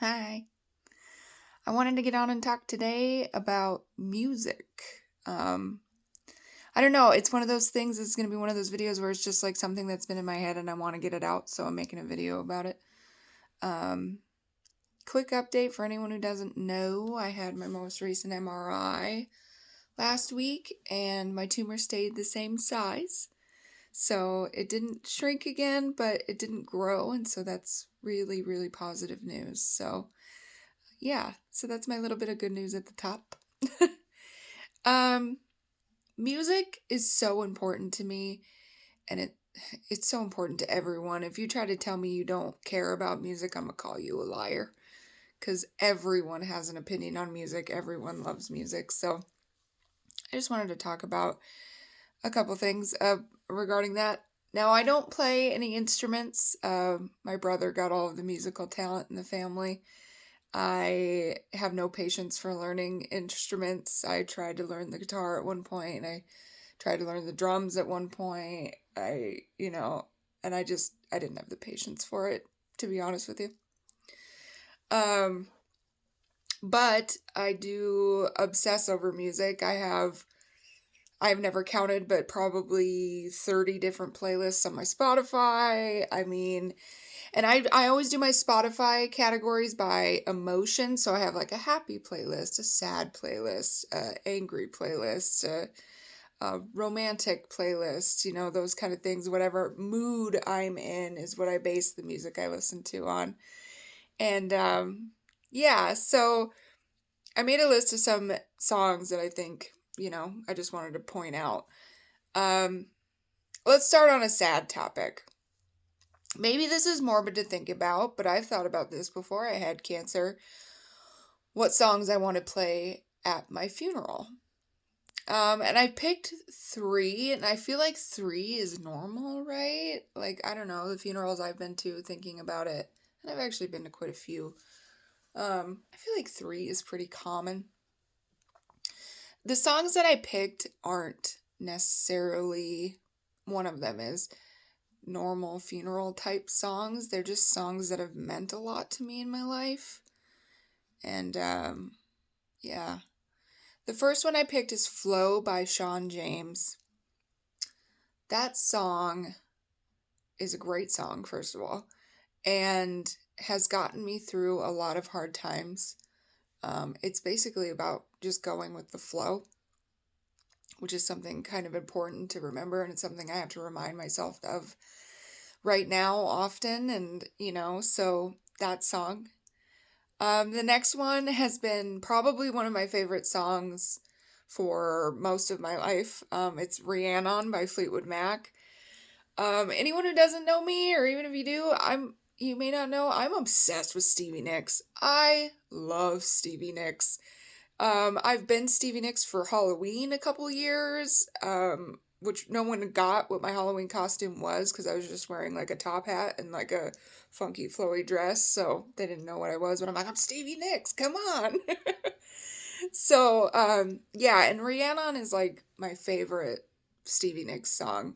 Hi. I wanted to get on and talk today about music. Um, I don't know. It's one of those things. It's going to be one of those videos where it's just like something that's been in my head and I want to get it out. So I'm making a video about it. Um, Quick update for anyone who doesn't know. I had my most recent MRI last week and my tumor stayed the same size. So it didn't shrink again, but it didn't grow. And so that's really, really positive news. So yeah, so that's my little bit of good news at the top. um, Music is so important to me, and it's so important to everyone. If you try to tell me you don't care about music, I'm gonna call you a liar. Because everyone has an opinion on music. Everyone loves music. So I just wanted to talk about a couple things regarding that. Now, I don't play any instruments. My brother got all of the musical talent in the family. I have no patience for learning instruments. I tried to learn the guitar at one point, and I tried to learn the drums at one point. And I didn't have the patience for it, to be honest with you. Um, but I do obsess over music. I've never counted, but probably 30 different playlists on my Spotify. And I always do my Spotify categories by emotion. So I have like a happy playlist, a sad playlist, a angry playlist, a romantic playlist, those kind of things. Whatever mood I'm in is what I base the music I listen to on. And yeah, so I made a list of some songs that I think, I just wanted to point out. Um, let's start on a sad topic. Maybe this is morbid to think about, but I've thought about this before I had cancer. What songs I want to play at my funeral. And I picked three, and I feel like three is normal, right? Like, I don't know, the funerals I've been to thinking about it, and I've actually been to quite a few. I feel like three is pretty common. The songs that I picked aren't necessarily, one of them is normal funeral type songs. They're just songs that have meant a lot to me in my life. And yeah. The first one I picked is Flow by Sean James. That song is a great song, first of all, and has gotten me through a lot of hard times. It's basically about just going with the flow, which is something kind of important to remember, and it's something I have to remind myself of right now often. And, so that song. The next one has been probably one of my favorite songs for most of my life. It's Rhiannon by Fleetwood Mac. Anyone who doesn't know me, or even if you do, you may not know, I'm obsessed with Stevie Nicks. I love Stevie Nicks. I've been Stevie Nicks for Halloween a couple years, which no one got what my Halloween costume was because I was just wearing like a top hat and like a funky flowy dress, so they didn't know what I was. But I'm like, I'm Stevie Nicks, come on. So, yeah, and Rhiannon is like my favorite Stevie Nicks song.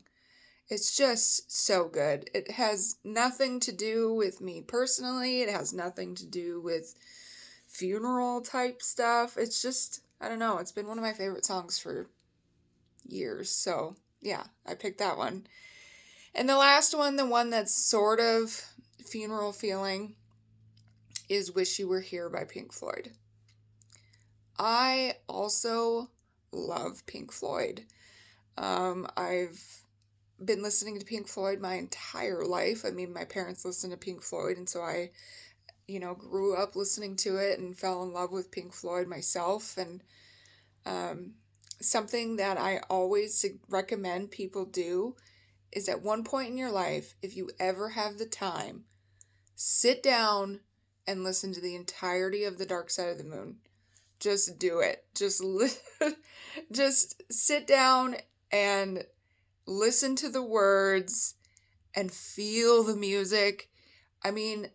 It's just so good. It has nothing to do with me personally. It has nothing to do with funeral type stuff. It's just, I don't know, it's been one of my favorite songs for years. So, yeah, I picked that one. And the last one, the one that's sort of funeral feeling, is Wish You Were Here by Pink Floyd. I also love Pink Floyd. I've been listening to Pink Floyd my entire life. I mean, my parents listened to Pink Floyd, and so I, grew up listening to it and fell in love with Pink Floyd myself. And something that I always recommend people do is at one point in your life, if you ever have the time, sit down and listen to the entirety of The Dark Side of the Moon. Just do it. Just sit down and listen to the words and feel the music. I mean,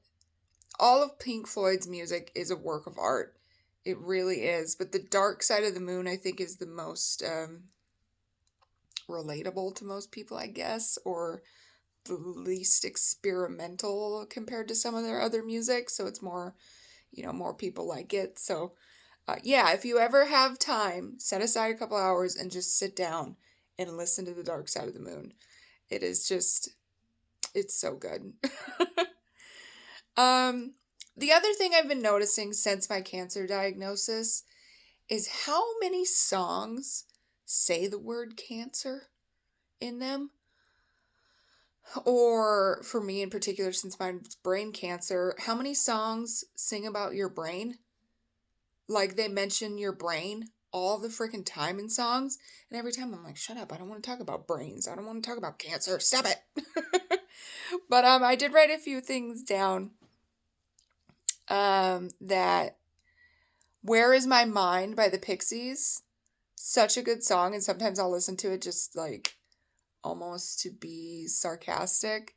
all of Pink Floyd's music is a work of art. It really is. But The Dark Side of the Moon, I think, is the most relatable to most people, I guess, or the least experimental compared to some of their other music. So it's more more people like it. So, yeah, if you ever have time, set aside a couple hours and just sit down and listen to The Dark Side of the Moon. It is just, it's so good. The other thing I've been noticing since my cancer diagnosis is how many songs say the word cancer in them. Or for me in particular, since mine's brain cancer, how many songs sing about your brain? Like they mention your brain all the freaking time in songs. And every time I'm like, shut up, I don't want to talk about brains. I don't want to talk about cancer. Stop it. But I did write a few things down. That Where Is My Mind by the Pixies? Such a good song, and sometimes I'll listen to it just like almost to be sarcastic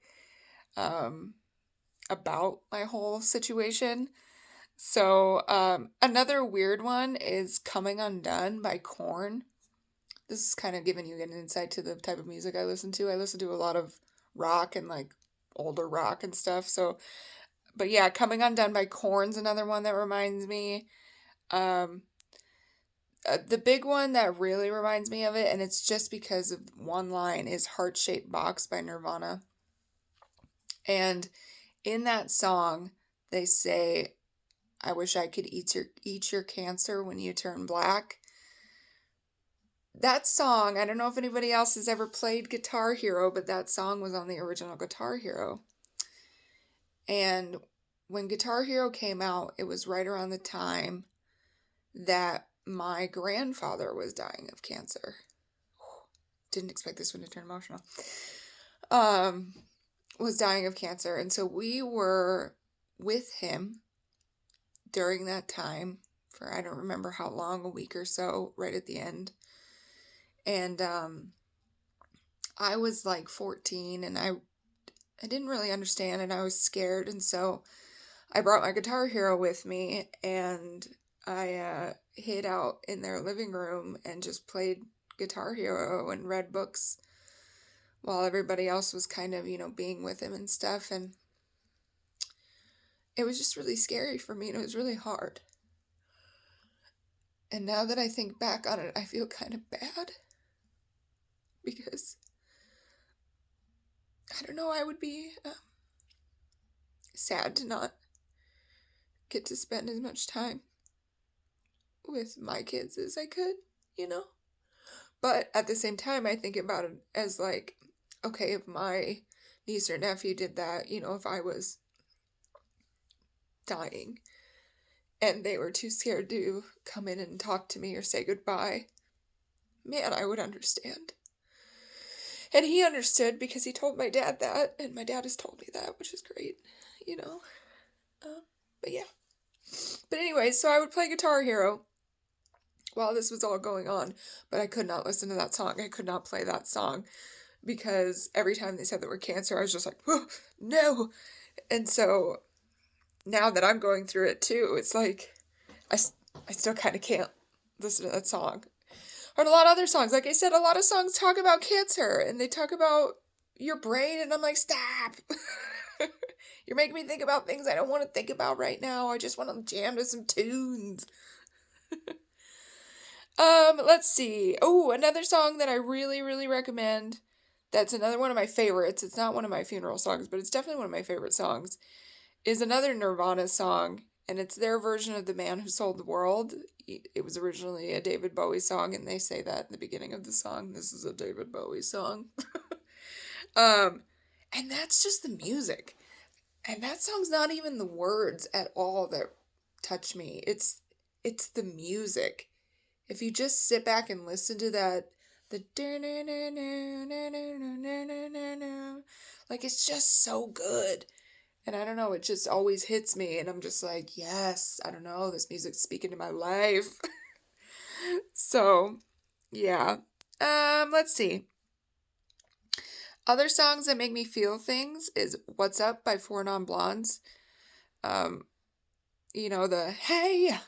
about my whole situation. So another weird one is Coming Undone by Korn. This is kind of giving you an insight to the type of music I listen to. I listen to a lot of rock and like older rock and stuff. So, but yeah, Coming Undone by Korn's another one that reminds me. The big one that really reminds me of it, and it's just because of one line, is Heart-Shaped Box by Nirvana. And in that song, they say, I wish I could eat your cancer when you turn black. That song, I don't know if anybody else has ever played Guitar Hero, but that song was on the original Guitar Hero. And when Guitar Hero came out, it was right around the time that my grandfather was dying of cancer. Didn't expect this one to turn emotional. Was dying of cancer. And so we were with him during that time for, I don't remember how long, a week or so, right at the end. And I was like 14 and I didn't really understand and I was scared. And so I brought my Guitar Hero with me and I hid out in their living room and just played Guitar Hero and read books while everybody else was kind of, being with him and stuff. And it was just really scary for me and it was really hard. And now that I think back on it, I feel kind of bad because, I don't know, I would be sad to not get to spend as much time with my kids as I could, But at the same time, I think about it as like, okay, if my niece or nephew did that, if I was dying and they were too scared to come in and talk to me or say goodbye, man, I would understand. And he understood because he told my dad that, and my dad has told me that, which is great, But yeah. But anyway, so I would play Guitar Hero while this was all going on, but I could not listen to that song. I could not play that song because every time they said the word cancer, I was just like, oh, no. And so now that I'm going through it too, it's like, I still kind of can't listen to that song. Or a lot of other songs. Like I said, a lot of songs talk about cancer and they talk about your brain and I'm like, stop. You're making me think about things I don't want to think about right now. I just want to jam to some tunes. Let's see. Oh, another song that I really, really recommend. That's another one of my favorites. It's not one of my funeral songs, but it's definitely one of my favorite songs. Is another Nirvana song, and it's their version of The Man Who Sold the World. It was originally a David Bowie song, and they say that in the beginning of the song. This is a David Bowie song. And that's just the music. And that song's not even the words at all that touch me. It's the music. If you just sit back and listen to that, like it's just so good. And I don't know, it just always hits me and I'm just like, yes, I don't know, this music's speaking to my life. So, yeah. Let's see. Other songs that make me feel things is What's Up by Four Non Blondes. The hey,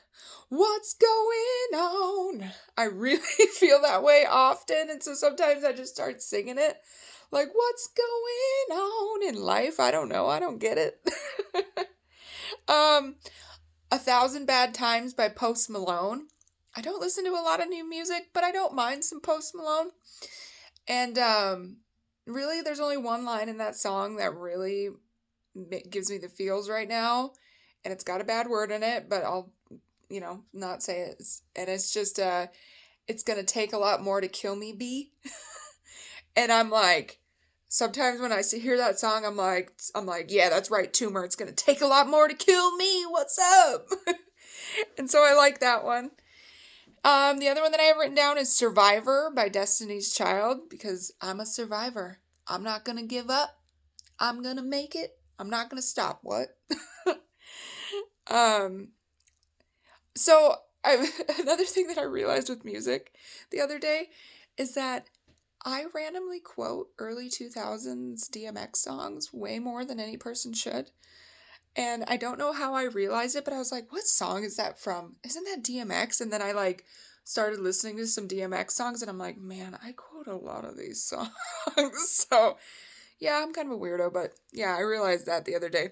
what's going on? I really feel that way often. And so sometimes I just start singing it. Like, what's going on in life? I don't know. I don't get it. 1,000 Bad Times by Post Malone. I don't listen to a lot of new music, but I don't mind some Post Malone. And really, there's only one line in that song that really gives me the feels right now. And it's got a bad word in it, but I'll, not say it. And it's just, it's going to take a lot more to kill me, B. And I'm like, sometimes when I hear that song, I'm like, yeah, that's right, Tumor. It's going to take a lot more to kill me. What's up? And so I like that one. The other one that I have written down is Survivor by Destiny's Child, because I'm a survivor. I'm not going to give up. I'm going to make it. I'm not going to stop. What? So another thing that I realized with music the other day is that I randomly quote early 2000s DMX songs way more than any person should. And I don't know how I realized it, but I was like, what song is that from? Isn't that DMX? And then I started listening to some DMX songs and I'm like, man, I quote a lot of these songs. So yeah, I'm kind of a weirdo, but yeah, I realized that the other day.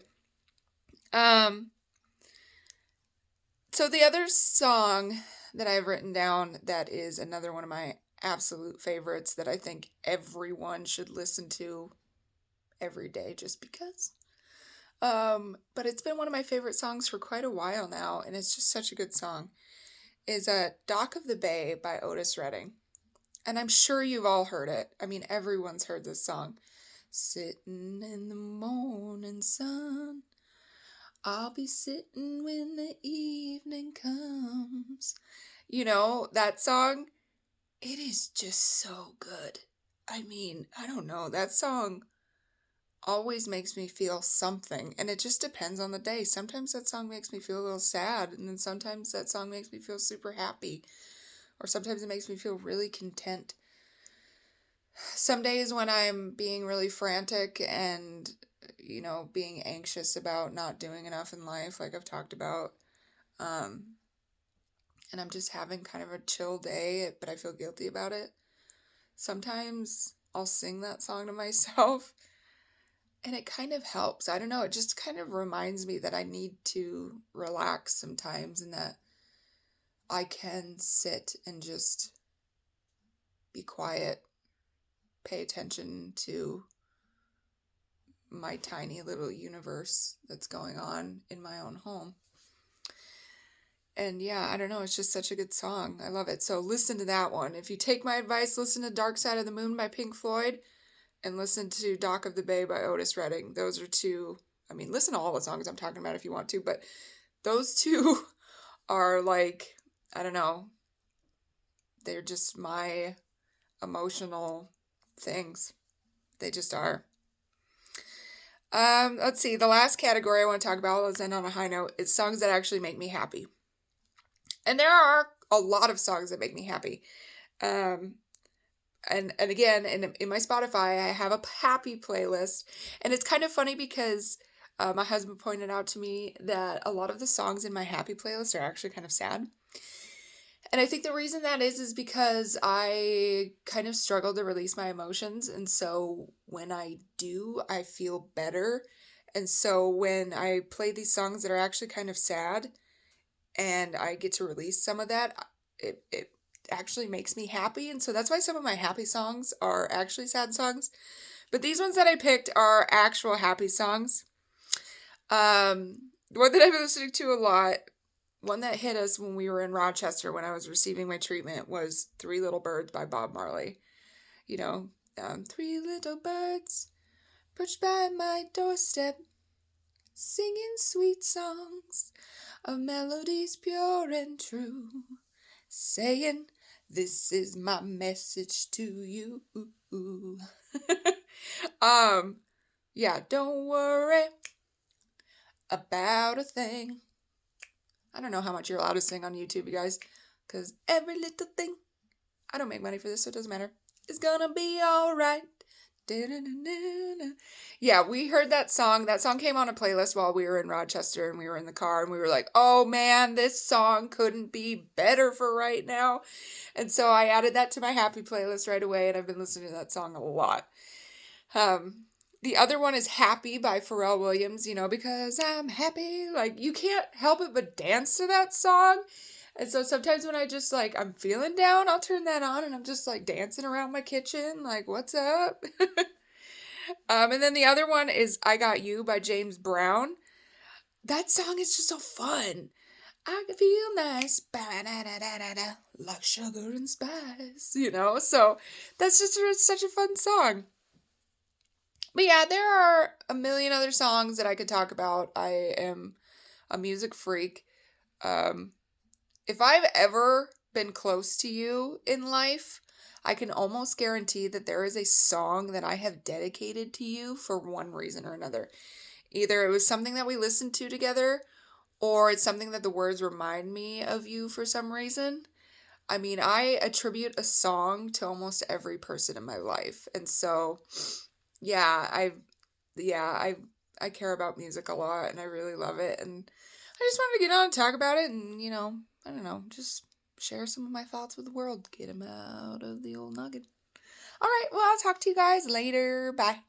So the other song that I've written down that is another one of my absolute favorites that I think everyone should listen to every day just because. But it's been one of my favorite songs for quite a while now, and it's just such a good song, is Dock of the Bay by Otis Redding. And I'm sure you've all heard it. I mean, everyone's heard this song. Sitting in the morning sun, I'll be sitting when the evening comes. That song, it is just so good. I mean, I don't know, that song always makes me feel something, and it just depends on the day. Sometimes that song makes me feel a little sad, and then sometimes that song makes me feel super happy, or sometimes it makes me feel really content. Some days when I'm being really frantic and, being anxious about not doing enough in life, like I've talked about, and I'm just having kind of a chill day, but I feel guilty about it, sometimes I'll sing that song to myself. And it kind of helps. I don't know. It just kind of reminds me that I need to relax sometimes and that I can sit and just be quiet, pay attention to my tiny little universe that's going on in my own home. And yeah, I don't know. It's just such a good song. I love it. So listen to that one. If you take my advice, listen to Dark Side of the Moon by Pink Floyd. And listen to Dock of the Bay by Otis Redding. Those are two, listen to all the songs I'm talking about if you want to, but those two are like, I don't know, they're just my emotional things. They just are. Let's see, the last category I want to talk about, let's end on a high note, is songs that actually make me happy. And there are a lot of songs that make me happy. And again, in my Spotify, I have a happy playlist. And it's kind of funny because my husband pointed out to me that a lot of the songs in my happy playlist are actually kind of sad. And I think the reason that is because I kind of struggle to release my emotions. And so when I do, I feel better. And so when I play these songs that are actually kind of sad and I get to release some of that, it actually makes me happy. And so that's why some of my happy songs are actually sad songs. But these ones that I picked are actual happy songs. The one that I've been listening to a lot, one that hit us when we were in Rochester when I was receiving my treatment, was 3 Little Birds by Bob Marley. 3 little birds perched by my doorstep, singing sweet songs of melodies pure and true, saying, this is my message to you. Yeah, don't worry about a thing. I don't know how much you're allowed to sing on YouTube, you guys, because every little thing, I don't make money for this, so it doesn't matter, it's gonna be alright. Yeah, we heard that song. That song came on a playlist while we were in Rochester and we were in the car and we were like, oh man, this song couldn't be better for right now. And so I added that to my happy playlist right away and I've been listening to that song a lot. The other one is Happy by Pharrell Williams, because I'm happy. Like, you can't help it but dance to that song. And so sometimes when I just, like, I'm feeling down, I'll turn that on and I'm just, like, dancing around my kitchen. Like, what's up? And then the other one is I Got You by James Brown. That song is just so fun. I can feel nice, like sugar and spice, So that's just such a fun song. But yeah, there are a million other songs that I could talk about. I am a music freak. If I've ever been close to you in life, I can almost guarantee that there is a song that I have dedicated to you for one reason or another. Either it was something that we listened to together, or it's something that the words remind me of you for some reason. I mean, I attribute a song to almost every person in my life. And so, yeah, I care about music a lot and I really love it. And I just wanted to get on and talk about it and, I don't know, just share some of my thoughts with the world. Get them out of the old noggin. All right, well, I'll talk to you guys later. Bye.